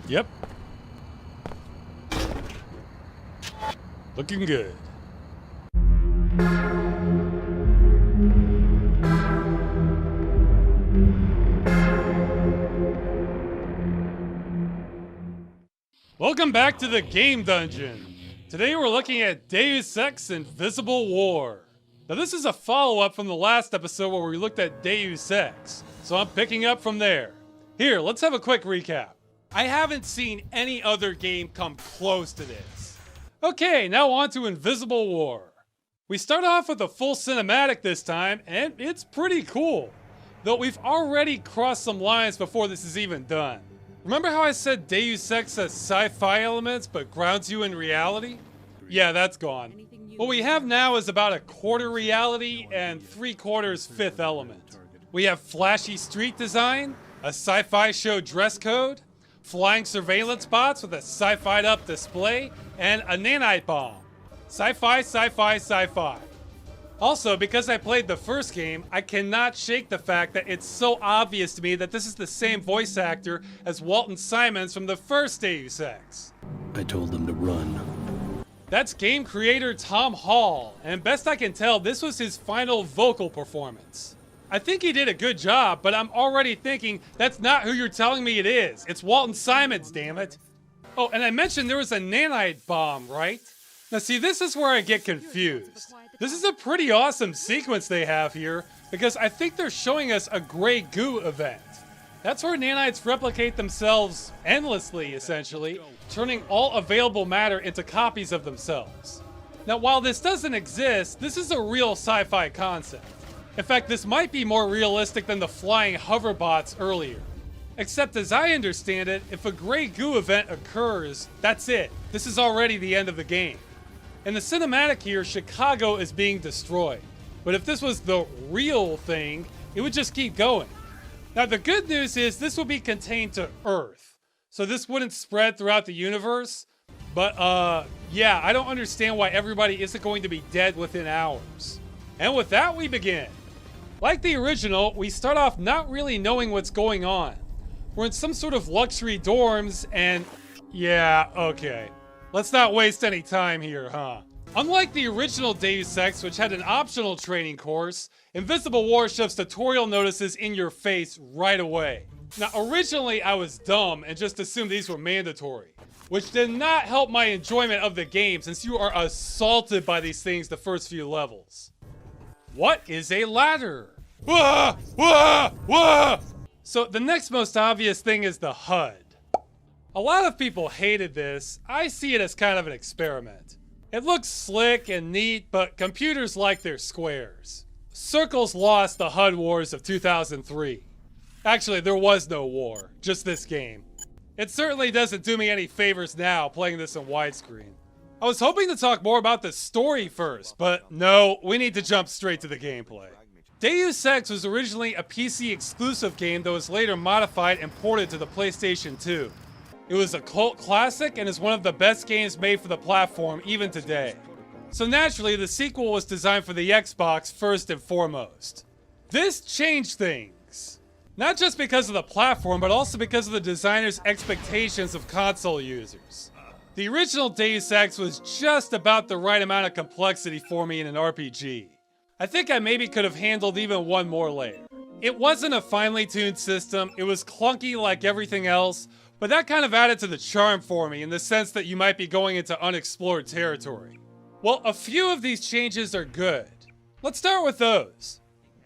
Yep. Looking good. Welcome back to the Game Dungeon. Today we're looking at Deus Ex Invisible War. Now this is a follow-up from the last episode where we looked at Deus Ex, so I'm picking up from there. Here, let's have a quick recap. I haven't seen any other game come close to this. Okay, now on to Invisible War. We start off with a full cinematic this time, and it's pretty cool. Though we've already crossed some lines before this is even done. Remember how I said Deus Ex has sci-fi elements but grounds you in reality? Yeah, that's gone. What we have now is about a quarter reality and 3/4 Fifth Element. We have flashy street design, a sci-fi show dress code, flying surveillance bots with a sci-fi'd up display, and a nanite bomb. Sci-fi, sci-fi, sci-fi. Also, because I played the first game, I cannot shake the fact that it's so obvious to me that this is the same voice actor as Walton Simons from the first Deus Ex. I told them to run. That's game creator Tom Hall, and best I can tell, this was his final vocal performance. I think he did a good job, but I'm already thinking, that's not who you're telling me it is. It's Walton Simons, damn it. Oh, and I mentioned there was a nanite bomb, right? Now see, this is where I get confused. This is a pretty awesome sequence they have here, because I think they're showing us a gray goo event. That's where nanites replicate themselves endlessly, essentially, turning all available matter into copies of themselves. Now, while this doesn't exist, this is a real sci-fi concept. In fact, this might be more realistic than the flying hoverbots earlier. Except as I understand it, if a gray goo event occurs, that's it. This is already the end of the game. In the cinematic here, Chicago is being destroyed. But if this was the real thing, it would just keep going. Now the good news is this will be contained to Earth. So this wouldn't spread throughout the universe. But yeah, I don't understand why everybody isn't going to be dead within hours. And with that, we begin. Like the original, we start off not really knowing what's going on. We're in some sort of luxury dorms and yeah, okay. Let's not waste any time here, huh? Unlike the original Deus Ex, which had an optional training course, Invisible War shoves tutorial notices in your face right away. Now, originally I was dumb and just assumed these were mandatory, which did not help my enjoyment of the game since you are assaulted by these things the first few levels. What is a ladder? Wah! Wah! Wah! So the next most obvious thing is the HUD. A lot of people hated this. I see it as kind of an experiment. It looks slick and neat, but computers like their squares. Circles lost the HUD wars of 2003. Actually, there was no war, just this game. It certainly doesn't do me any favors now playing this in widescreen. I was hoping to talk more about the story first, but no, we need to jump straight to the gameplay. Deus Ex was originally a PC exclusive game that was later modified and ported to the PlayStation 2. It was a cult classic and is one of the best games made for the platform even today. So naturally, the sequel was designed for the Xbox first and foremost. This changed things. Not just because of the platform, but also because of the designer's expectations of console users. The original Deus Ex was just about the right amount of complexity for me in an RPG. I think I maybe could have handled even one more layer. It wasn't a finely tuned system, it was clunky like everything else, but that kind of added to the charm for me in the sense that you might be going into unexplored territory. Well, a few of these changes are good. Let's start with those.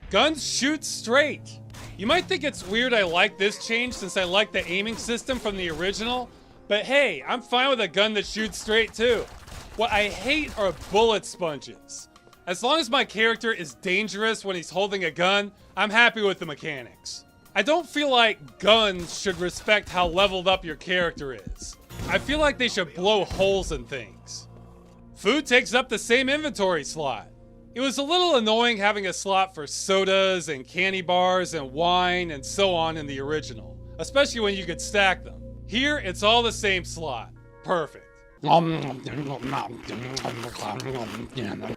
Guns shoot straight. You might think it's weird I like this change since I like the aiming system from the original, but hey, I'm fine with a gun that shoots straight too. What I hate are bullet sponges. As long as my character is dangerous when he's holding a gun, I'm happy with the mechanics. I don't feel like guns should respect how leveled up your character is. I feel like they should blow holes in things. Food takes up the same inventory slot. It was a little annoying having a slot for sodas and candy bars and wine and so on in the original, especially when you could stack them. Here, it's all the same slot. Perfect.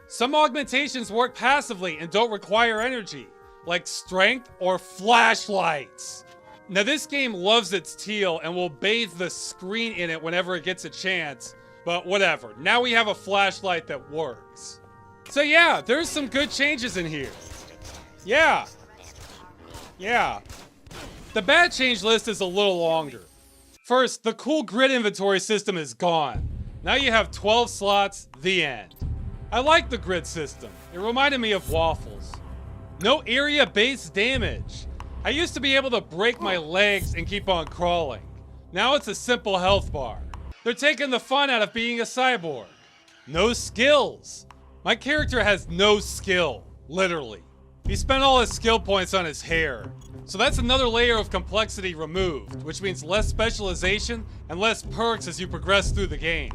Some augmentations work passively and don't require energy, like strength or flashlights. Now this game loves its teal and will bathe the screen in it whenever it gets a chance, but whatever. Now we have a flashlight that works. So yeah, there's some good changes in here. Yeah. The bad change list is a little longer. First, the cool grid inventory system is gone. Now you have 12 slots, the end. I like the grid system. It reminded me of waffles. No area-based damage. I used to be able to break my legs and keep on crawling. Now it's a simple health bar. They're taking the fun out of being a cyborg. No skills. My character has no skill, literally. He spent all his skill points on his hair. So that's another layer of complexity removed, which means less specialization and less perks as you progress through the game.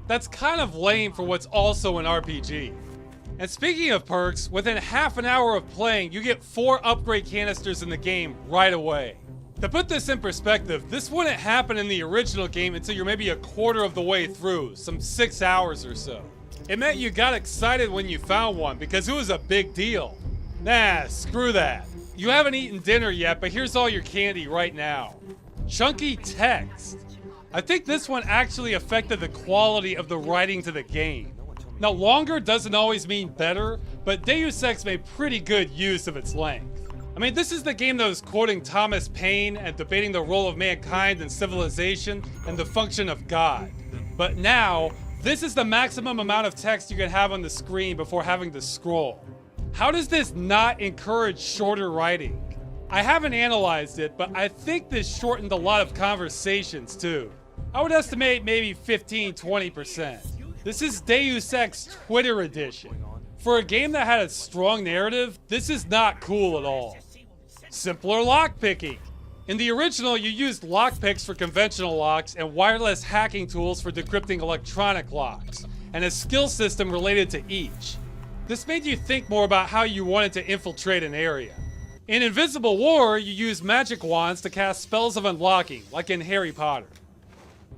That's kind of lame for what's also an RPG. And speaking of perks, within half an hour of playing, you get 4 upgrade canisters in the game right away. To put this in perspective, this wouldn't happen in the original game until you're maybe a quarter of the way through, some 6 hours or so. It meant you got excited when you found one because it was a big deal. Nah, screw that. You haven't eaten dinner yet, but here's all your candy right now. Chunky text. I think this one actually affected the quality of the writing to the game. Now, longer doesn't always mean better, but Deus Ex made pretty good use of its length. I mean, this is the game that was quoting Thomas Paine and debating the role of mankind in civilization and the function of God. But now, this is the maximum amount of text you can have on the screen before having to scroll. How does this not encourage shorter writing? I haven't analyzed it, but I think this shortened a lot of conversations too. I would estimate maybe 15-20%. This is Deus Ex Twitter edition. For a game that had a strong narrative, this is not cool at all. Simpler lockpicking. In the original, you used lockpicks for conventional locks and wireless hacking tools for decrypting electronic locks, and a skill system related to each. This made you think more about how you wanted to infiltrate an area. In Invisible War, you use magic wands to cast spells of unlocking, like in Harry Potter.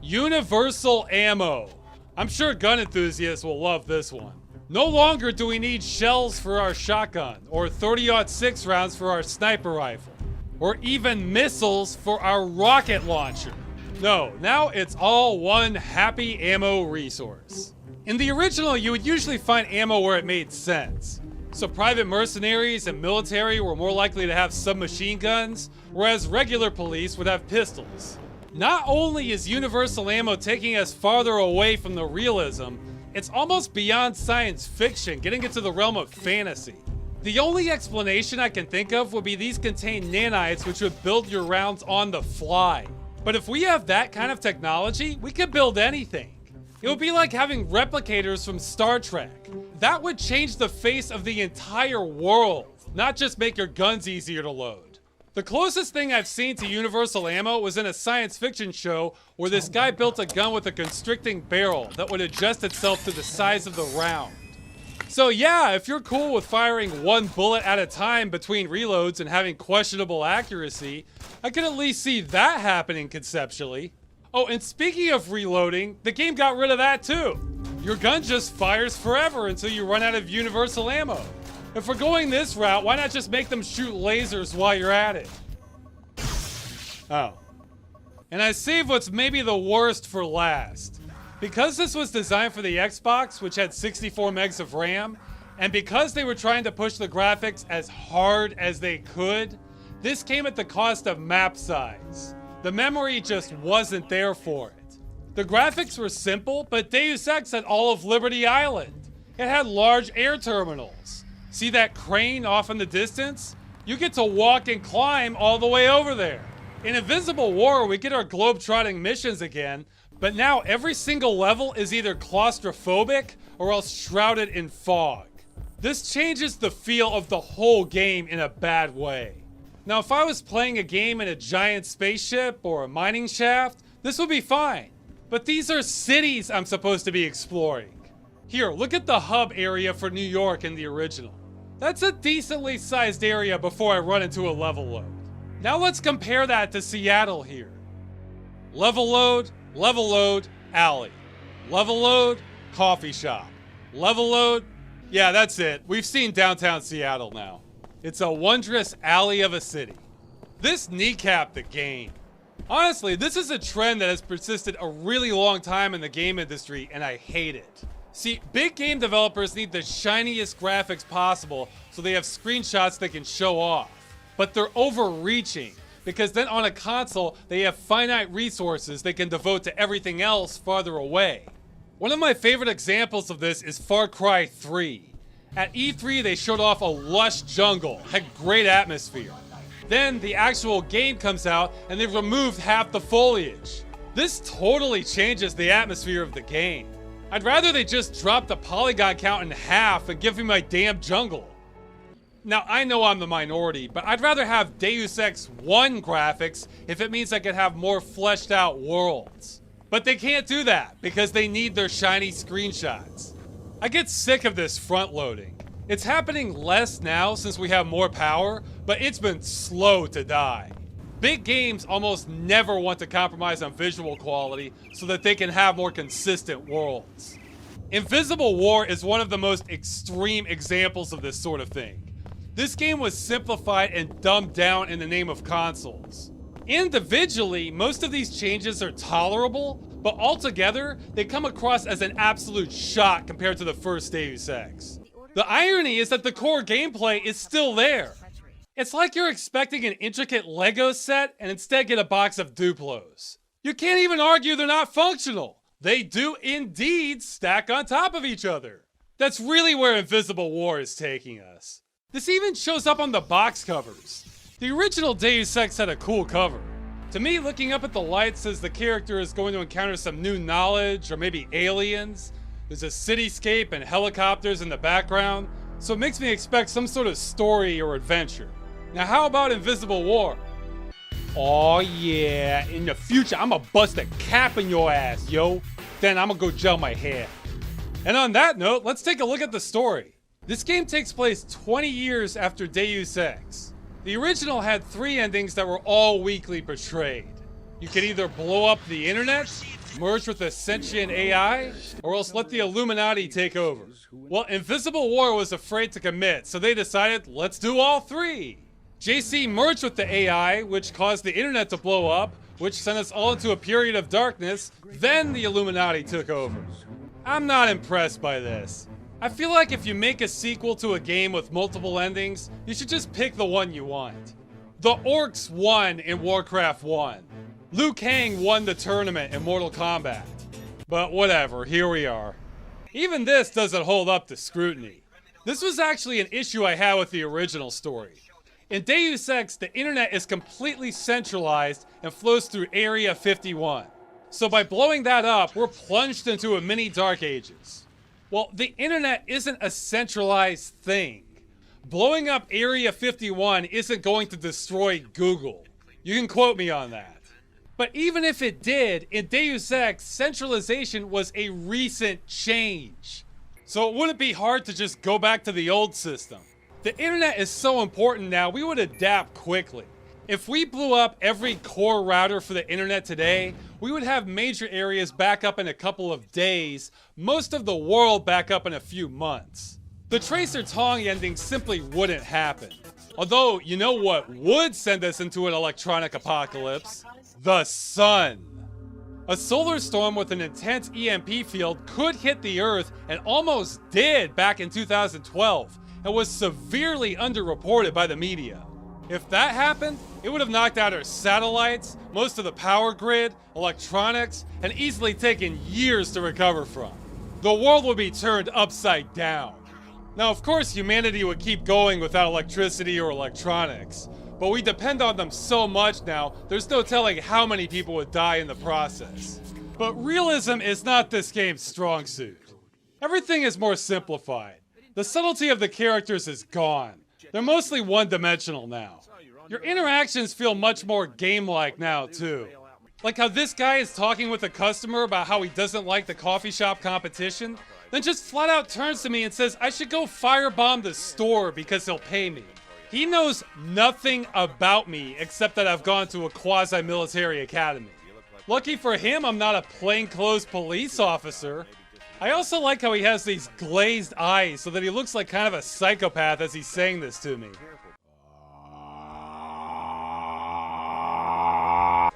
Universal ammo. I'm sure gun enthusiasts will love this one. No longer do we need shells for our shotgun, or 30-06 rounds for our sniper rifle, or even missiles for our rocket launcher. No, now it's all one happy ammo resource. In the original, you would usually find ammo where it made sense. So private mercenaries and military were more likely to have submachine guns, whereas regular police would have pistols. Not only is universal ammo taking us farther away from the realism, it's almost beyond science fiction, getting into the realm of fantasy. The only explanation I can think of would be these contain nanites which would build your rounds on the fly. But if we have that kind of technology, we could build anything. It would be like having replicators from Star Trek. That would change the face of the entire world, not just make your guns easier to load. The closest thing I've seen to universal ammo was in a science fiction show where this guy built a gun with a constricting barrel that would adjust itself to the size of the round. So yeah, if you're cool with firing one bullet at a time between reloads and having questionable accuracy, I could at least see that happening conceptually. Oh, and speaking of reloading, the game got rid of that too. Your gun just fires forever until you run out of universal ammo. If we're going this route, why not just make them shoot lasers while you're at it? Oh. And I saved what's maybe the worst for last. Because this was designed for the Xbox, which had 64 megs of RAM, and because they were trying to push the graphics as hard as they could, this came at the cost of map size. The memory just wasn't there for it. The graphics were simple, but Deus Ex had all of Liberty Island. It had large air terminals. See that crane off in the distance? You get to walk and climb all the way over there. In Invisible War, we get our globe-trotting missions again, but now every single level is either claustrophobic or else shrouded in fog. This changes the feel of the whole game in a bad way. Now, if I was playing a game in a giant spaceship or a mining shaft, this would be fine. But these are cities I'm supposed to be exploring. Here, look at the hub area for New York in the original. That's a decently sized area before I run into a level load. Now let's compare that to Seattle here. Level load, alley. Level load, coffee shop. Level load, yeah, that's it. We've seen downtown Seattle now. It's a wondrous alley of a city. This kneecapped the game. Honestly, this is a trend that has persisted a really long time in the game industry, and I hate it. See, big game developers need the shiniest graphics possible so they have screenshots they can show off. But they're overreaching, because then on a console, they have finite resources they can devote to everything else farther away. One of my favorite examples of this is Far Cry 3. At E3, they showed off a lush jungle, had great atmosphere. Then the actual game comes out and they've removed half the foliage. This totally changes the atmosphere of the game. I'd rather they just drop the polygon count in half and give me my damn jungle. Now, I know I'm the minority, but I'd rather have Deus Ex 1 graphics if it means I could have more fleshed out worlds. But they can't do that because they need their shiny screenshots. I get sick of this front loading. It's happening less now since we have more power, but it's been slow to die. Big games almost never want to compromise on visual quality so that they can have more consistent worlds. Invisible War is one of the most extreme examples of this sort of thing. This game was simplified and dumbed down in the name of consoles. Individually, most of these changes are tolerable, but altogether, they come across as an absolute shock compared to the first Deus Ex. The irony is that the core gameplay is still there. It's like you're expecting an intricate Lego set and instead get a box of Duplos. You can't even argue they're not functional. They do indeed stack on top of each other. That's really where Invisible War is taking us. This even shows up on the box covers. The original Deus Ex had a cool cover. To me, looking up at the light says the character is going to encounter some new knowledge or maybe aliens. There's a cityscape and helicopters in the background, so it makes me expect some sort of story or adventure. Now how about Invisible War? Oh yeah, in the future I'ma bust a cap in your ass, yo. Then I'ma go gel my hair. And on that note, let's take a look at the story. This game takes place 20 years after Deus Ex. The original had 3 endings that were all weakly portrayed. You could either blow up the internet, merge with a sentient AI, or else let the Illuminati take over. Well, Invisible War was afraid to commit, so they decided, let's do all 3. JC merged with the AI, which caused the internet to blow up, which sent us all into a period of darkness, then the Illuminati took over. I'm not impressed by this. I feel like if you make a sequel to a game with multiple endings, you should just pick the one you want. The Orcs won in Warcraft 1. Liu Kang won the tournament in Mortal Kombat. But whatever, here we are. Even this doesn't hold up to scrutiny. This was actually an issue I had with the original story. In Deus Ex, the internet is completely centralized and flows through Area 51. So by blowing that up, we're plunged into a mini Dark Ages. Well, the internet isn't a centralized thing. Blowing up Area 51 isn't going to destroy Google. You can quote me on that. But even if it did, in Deus Ex, centralization was a recent change. So it wouldn't be hard to just go back to the old system. The internet is so important now, we would adapt quickly. If we blew up every core router for the internet today, we would have major areas back up in a couple of days, most of the world back up in a few months. The Tracer Tong ending simply wouldn't happen. Although, you know what would send us into an electronic apocalypse? The sun. A solar storm with an intense EMP field could hit the Earth and almost did back in 2012 and was severely underreported by the media. If that happened, it would have knocked out our satellites, most of the power grid, electronics, and easily taken years to recover from. The world would be turned upside down. Now, of course, humanity would keep going without electricity or electronics, but we depend on them so much now, there's no telling how many people would die in the process. But realism is not this game's strong suit. Everything is more simplified. The subtlety of the characters is gone. They're mostly one-dimensional now. Your interactions feel much more game-like now, too. Like how this guy is talking with a customer about how he doesn't like the coffee shop competition, then just flat out turns to me and says I should go firebomb the store because he'll pay me. He knows nothing about me except that I've gone to a quasi-military academy. Lucky for him, I'm not a plainclothes police officer. I also like how he has these glazed eyes so that he looks like kind of a psychopath as he's saying this to me.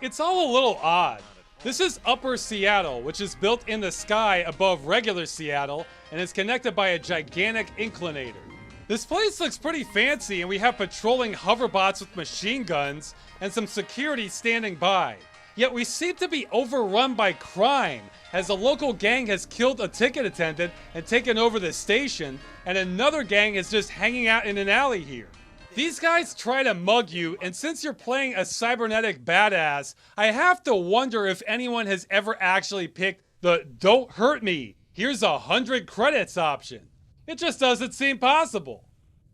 It's all a little odd. This is Upper Seattle, which is built in the sky above regular Seattle and is connected by a gigantic inclinator. This place looks pretty fancy, and we have patrolling hoverbots with machine guns and some security standing by. Yet we seem to be overrun by crime, as a local gang has killed a ticket attendant and taken over the station, and another gang is just hanging out in an alley here. These guys try to mug you, and since you're playing a cybernetic badass, I have to wonder if anyone has ever actually picked the "don't hurt me, here's 100 credits" option. It just doesn't seem possible.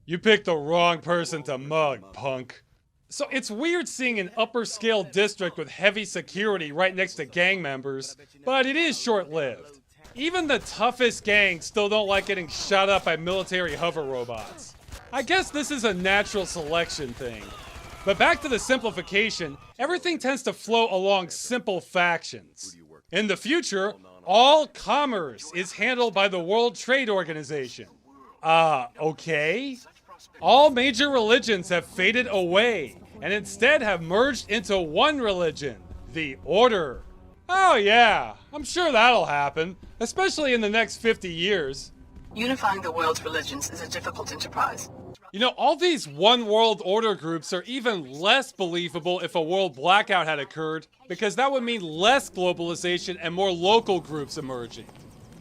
You picked the wrong person to mug, punk. So it's weird seeing an upper scale district with heavy security right next to gang members, but it is short-lived. Even the toughest gangs still don't like getting shot up by military hover robots. I guess this is a natural selection thing. But back to the simplification, everything tends to flow along simple factions. In the future, all commerce is handled by the World Trade Organization. Okay? All major religions have faded away, and instead have merged into one religion, the Order. Oh yeah, I'm sure that'll happen, especially in the next 50 years. Unifying the world's religions is a difficult enterprise. You know, all these one world order groups are even less believable if a world blackout had occurred, because that would mean less globalization and more local groups emerging.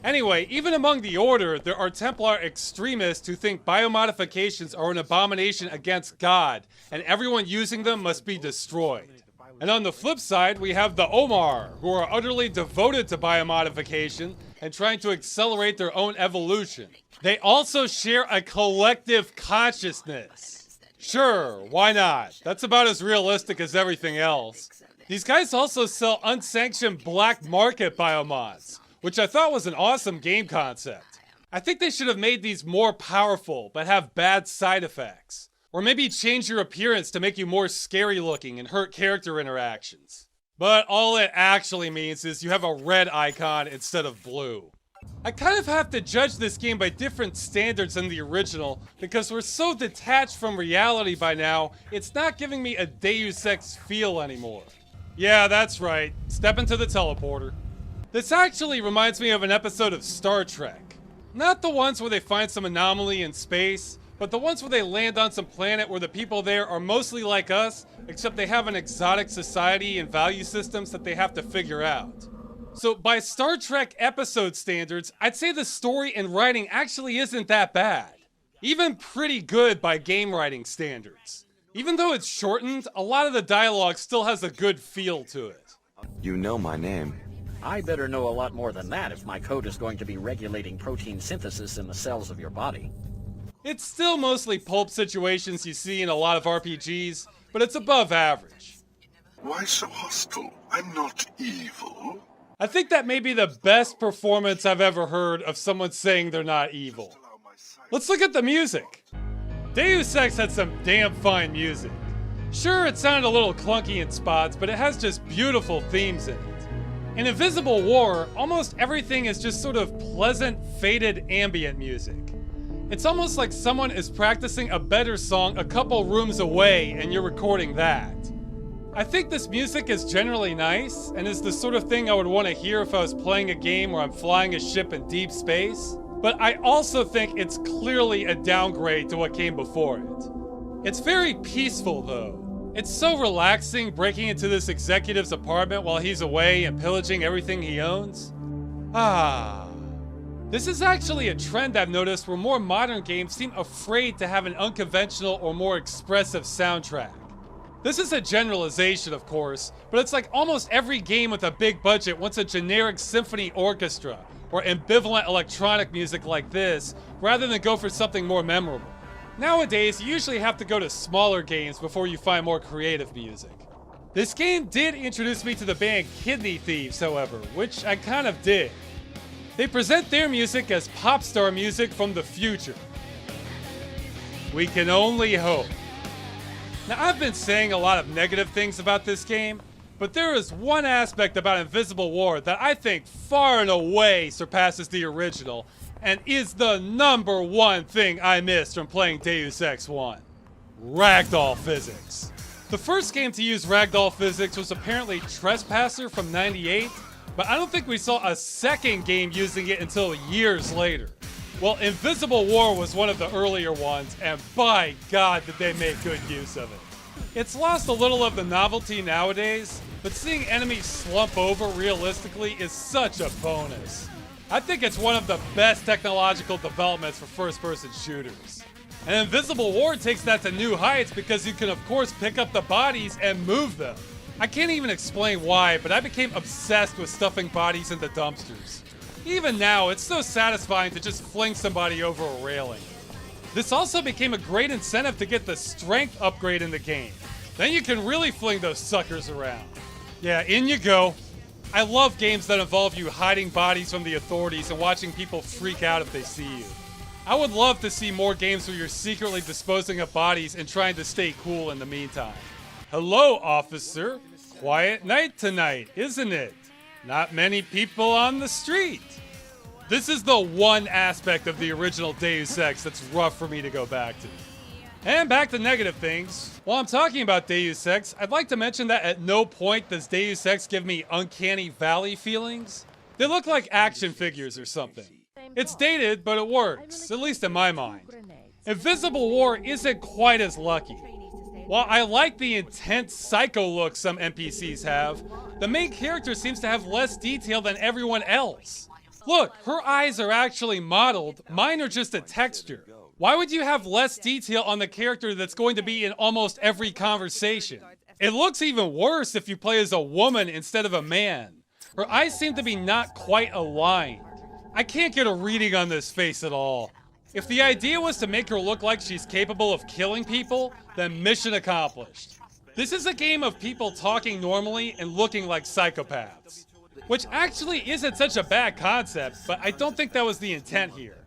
Anyway, even among the Order, there are Templar extremists who think biomodifications are an abomination against God, and everyone using them must be destroyed. And on the flip side, we have the Omar, who are utterly devoted to biomodification and trying to accelerate their own evolution. They also share a collective consciousness. Sure, why not? That's about as realistic as everything else. These guys also sell unsanctioned black market biomods, which I thought was an awesome game concept. I think they should have made these more powerful, but have bad side effects. Or maybe change your appearance to make you more scary looking and hurt character interactions. But all it actually means is you have a red icon instead of blue. I kind of have to judge this game by different standards than the original, because we're so detached from reality by now, it's not giving me a Deus Ex feel anymore. Yeah, that's right. Step into the teleporter. This actually reminds me of an episode of Star Trek. Not the ones where they find some anomaly in space, but the ones where they land on some planet where the people there are mostly like us, except they have an exotic society and value systems that they have to figure out. So by Star Trek episode standards, I'd say the story and writing actually isn't that bad. Even pretty good by game writing standards. Even though it's shortened, a lot of the dialogue still has a good feel to it. You know my name. I better know a lot more than that if my code is going to be regulating protein synthesis in the cells of your body. It's still mostly pulp situations you see in a lot of RPGs, but it's above average. Why so hostile? I'm not evil. I think that may be the best performance I've ever heard of someone saying they're not evil. Let's look at the music. Deus Ex had some damn fine music. Sure, it sounded a little clunky in spots, but it has just beautiful themes in it. In Invisible War, almost everything is just sort of pleasant, faded ambient music. It's almost like someone is practicing a better song a couple rooms away and you're recording that. I think this music is generally nice and is the sort of thing I would want to hear if I was playing a game where I'm flying a ship in deep space, but I also think it's clearly a downgrade to what came before it. It's very peaceful though. It's so relaxing breaking into this executive's apartment while he's away and pillaging everything he owns. This is actually a trend I've noticed where more modern games seem afraid to have an unconventional or more expressive soundtrack. This is a generalization, of course, but it's like almost every game with a big budget wants a generic symphony orchestra or ambivalent electronic music like this, rather than go for something more memorable. Nowadays, you usually have to go to smaller games before you find more creative music. This game did introduce me to the band Kidney Thieves, however, which I kind of dig. They present their music as pop star music from the future. We can only hope. Now, I've been saying a lot of negative things about this game, but there is one aspect about Invisible War that I think far and away surpasses the original, and is the number one thing I missed from playing Deus Ex 1. Ragdoll physics. The first game to use ragdoll physics was apparently Trespasser from '98, but I don't think we saw a second game using it until years later. Well, Invisible War was one of the earlier ones, and by God did they make good use of it. It's lost a little of the novelty nowadays, but seeing enemies slump over realistically is such a bonus. I think it's one of the best technological developments for first-person shooters. And Invisible War takes that to new heights because you can of course pick up the bodies and move them. I can't even explain why, but I became obsessed with stuffing bodies into dumpsters. Even now, it's so satisfying to just fling somebody over a railing. This also became a great incentive to get the strength upgrade in the game. Then you can really fling those suckers around. Yeah, in you go. I love games that involve you hiding bodies from the authorities and watching people freak out if they see you. I would love to see more games where you're secretly disposing of bodies and trying to stay cool in the meantime. Hello, officer. Quiet night tonight, isn't it? Not many people on the street. This is the one aspect of the original Deus Ex that's rough for me to go back to. And back to negative things. While I'm talking about Deus Ex, I'd like to mention that at no point does Deus Ex give me Uncanny Valley feelings. They look like action figures or something. It's dated, but it works, at least in my mind. Invisible War isn't quite as lucky. While I like the intense psycho look some NPCs have, the main character seems to have less detail than everyone else. Look, her eyes are actually modeled, mine are just a texture. Why would you have less detail on the character that's going to be in almost every conversation? It looks even worse if you play as a woman instead of a man. Her eyes seem to be not quite aligned. I can't get a reading on this face at all. If the idea was to make her look like she's capable of killing people, then mission accomplished. This is a game of people talking normally and looking like psychopaths. Which actually isn't such a bad concept, but I don't think that was the intent here.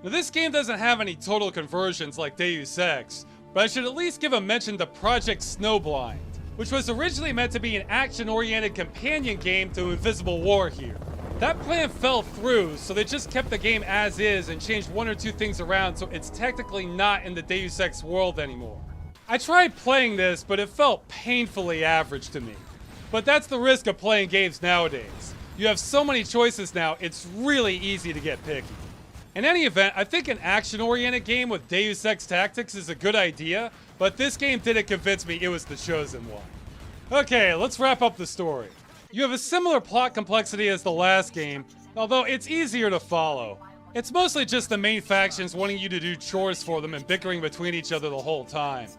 Now this game doesn't have any total conversions like Deus Ex, but I should at least give a mention to Project Snowblind, which was originally meant to be an action-oriented companion game to Invisible War here. That plan fell through, so they just kept the game as is and changed one or two things around so it's technically not in the Deus Ex world anymore. I tried playing this, but it felt painfully average to me. But that's the risk of playing games nowadays. You have so many choices now, it's really easy to get picky. In any event, I think an action-oriented game with Deus Ex Tactics is a good idea, but this game didn't convince me it was the chosen one. Okay, let's wrap up the story. You have a similar plot complexity as the last game, although it's easier to follow. It's mostly just the main factions wanting you to do chores for them and bickering between each other the whole time.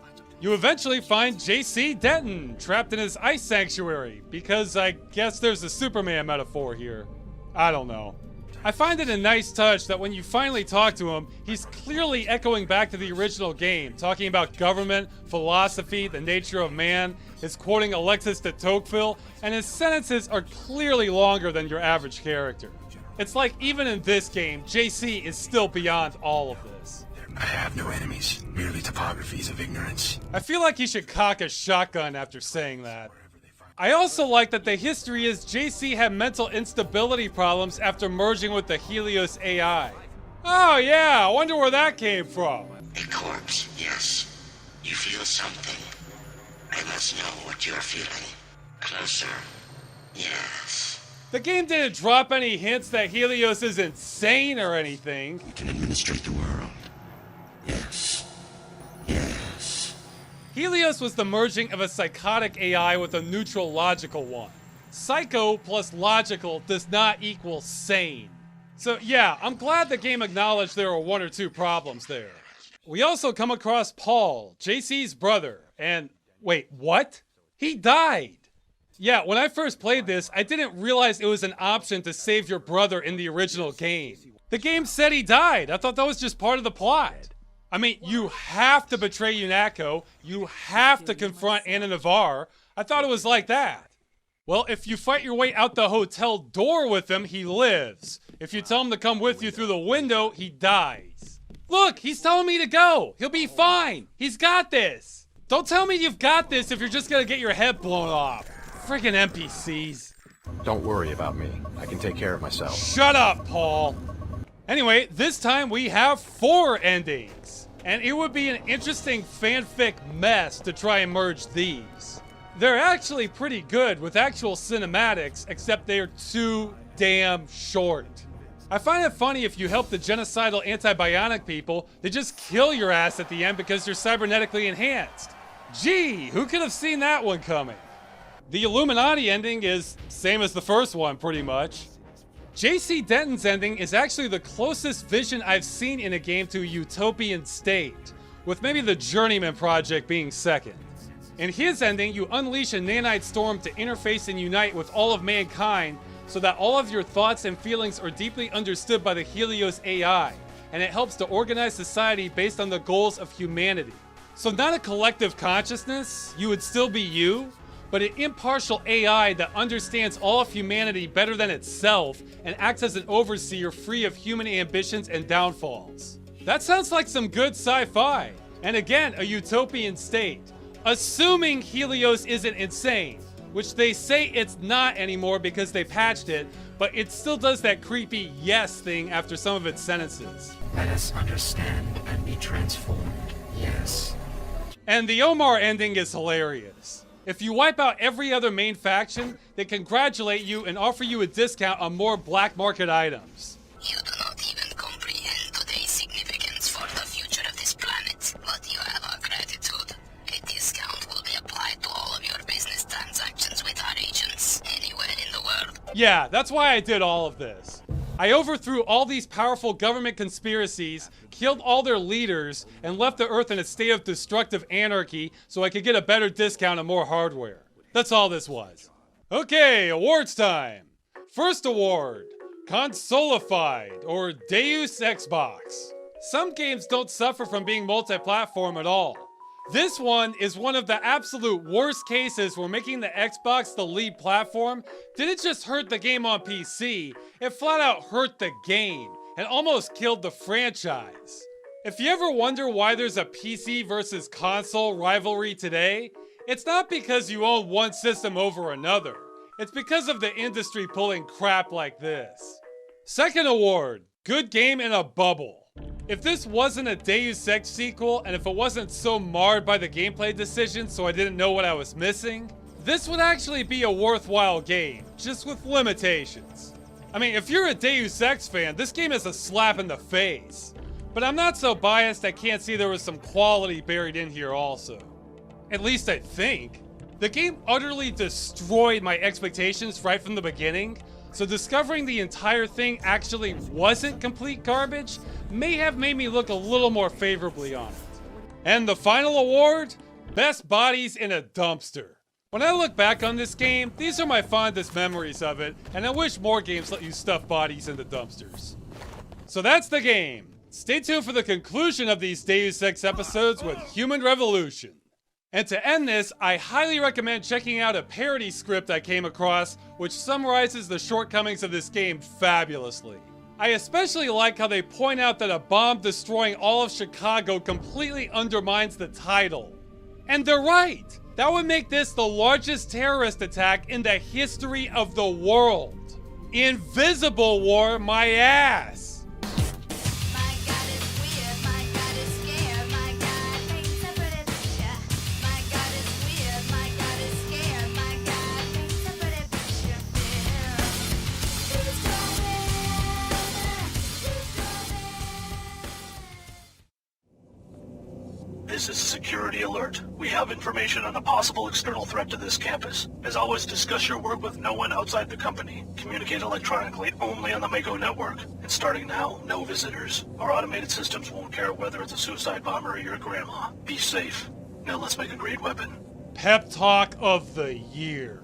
You eventually find JC Denton trapped in his ice sanctuary, because I guess there's a Superman metaphor here. I don't know. I find it a nice touch that when you finally talk to him, he's clearly echoing back to the original game, talking about government, philosophy, the nature of man, is quoting Alexis de Tocqueville, and his sentences are clearly longer than your average character. It's like even in this game, JC is still beyond all of this. I have no enemies, merely topographies of ignorance. I feel like he should cock a shotgun after saying that. I also like that the history is JC had mental instability problems after merging with the Helios AI. Oh yeah, I wonder where that came from. A corpse, yes. You feel something. I must know what you're feeling. Closer. Yes. The game didn't drop any hints that Helios is insane or anything. We can administrate the world. Yes. Yes. Helios was the merging of a psychotic AI with a neutral logical one. Psycho plus logical does not equal sane. So yeah, I'm glad the game acknowledged there were one or two problems there. We also come across Paul, JC's brother, and wait, what? He died! Yeah, when I first played this, I didn't realize it was an option to save your brother in the original game. The game said he died. I thought that was just part of the plot. I mean, you have to betray UNATCO. You have to confront Anna Navarre. I thought it was like that. Well, if you fight your way out the hotel door with him, he lives. If you tell him to come with you through the window, he dies. Look, he's telling me to go. He'll be fine. He's got this. Don't tell me you've got this if you're just gonna get your head blown off. Friggin' NPCs. Don't worry about me. I can take care of myself. Shut up, Paul. Anyway, this time we have 4 endings. and it would be an interesting fanfic mess to try and merge these. They're actually pretty good with actual cinematics, except they're too damn short. I find it funny if you help the genocidal anti-bionic people, they just kill your ass at the end because you're cybernetically enhanced. Gee, who could have seen that one coming? The Illuminati ending is same as the first one, pretty much. J.C. Denton's ending is actually the closest vision I've seen in a game to a utopian state, with maybe the Journeyman project being second. In his ending, you unleash a nanite storm to interface and unite with all of mankind so that all of your thoughts and feelings are deeply understood by the Helios AI, and it helps to organize society based on the goals of humanity. So not a collective consciousness, you would still be you, but an impartial AI that understands all of humanity better than itself and acts as an overseer free of human ambitions and downfalls. That sounds like some good sci-fi. And again, a utopian state. Assuming Helios isn't insane, which they say it's not anymore because they patched it, but it still does that creepy yes thing after some of its sentences. Let us understand and be transformed, yes. And the Omar ending is hilarious. If you wipe out every other main faction, they congratulate you and offer you a discount on more black market items. You do not even comprehend today's significance for the future of this planet, but you have our gratitude. A discount will be applied to all of your business transactions with our agents, anywhere in the world. Yeah, that's why I did all of this. I overthrew all these powerful government conspiracies, killed all their leaders, and left the Earth in a state of destructive anarchy so I could get a better discount and more hardware. That's all this was. Okay, awards time. First award, Consolified, or Deus Xbox. Some games don't suffer from being multi-platform at all. This one is one of the absolute worst cases where making the Xbox the lead platform didn't just hurt the game on PC, it flat out hurt the game and almost killed the franchise. If you ever wonder why there's a PC versus console rivalry today, it's not because you own one system over another. It's because of the industry pulling crap like this. Second award, Good Game in a Bubble. If this wasn't a Deus Ex sequel, and if it wasn't so marred by the gameplay decisions so I didn't know what I was missing, this would actually be a worthwhile game, just with limitations. I mean, if you're a Deus Ex fan, this game is a slap in the face. But I'm not so biased I can't see there was some quality buried in here also. At least I think. The game utterly destroyed my expectations right from the beginning, so discovering the entire thing actually wasn't complete garbage may have made me look a little more favorably on it. And the final award, Best Bodies in a Dumpster. When I look back on this game, these are my fondest memories of it, and I wish more games let you stuff bodies into dumpsters. So that's the game. Stay tuned for the conclusion of these Deus Ex episodes with Human Revolution. And to end this, I highly recommend checking out a parody script I came across, which summarizes the shortcomings of this game fabulously. I especially like how they point out that a bomb destroying all of Chicago completely undermines the title. And they're right! That would make this the largest terrorist attack in the history of the world. Invisible War my ass! This is a security alert. We have information on a possible external threat to this campus. As always, discuss your work with no one outside the company. Communicate electronically only on the Mako network. And starting now, no visitors. Our automated systems won't care whether it's a suicide bomber or your grandma. Be safe. Now let's make a great weapon. Pep talk of the year.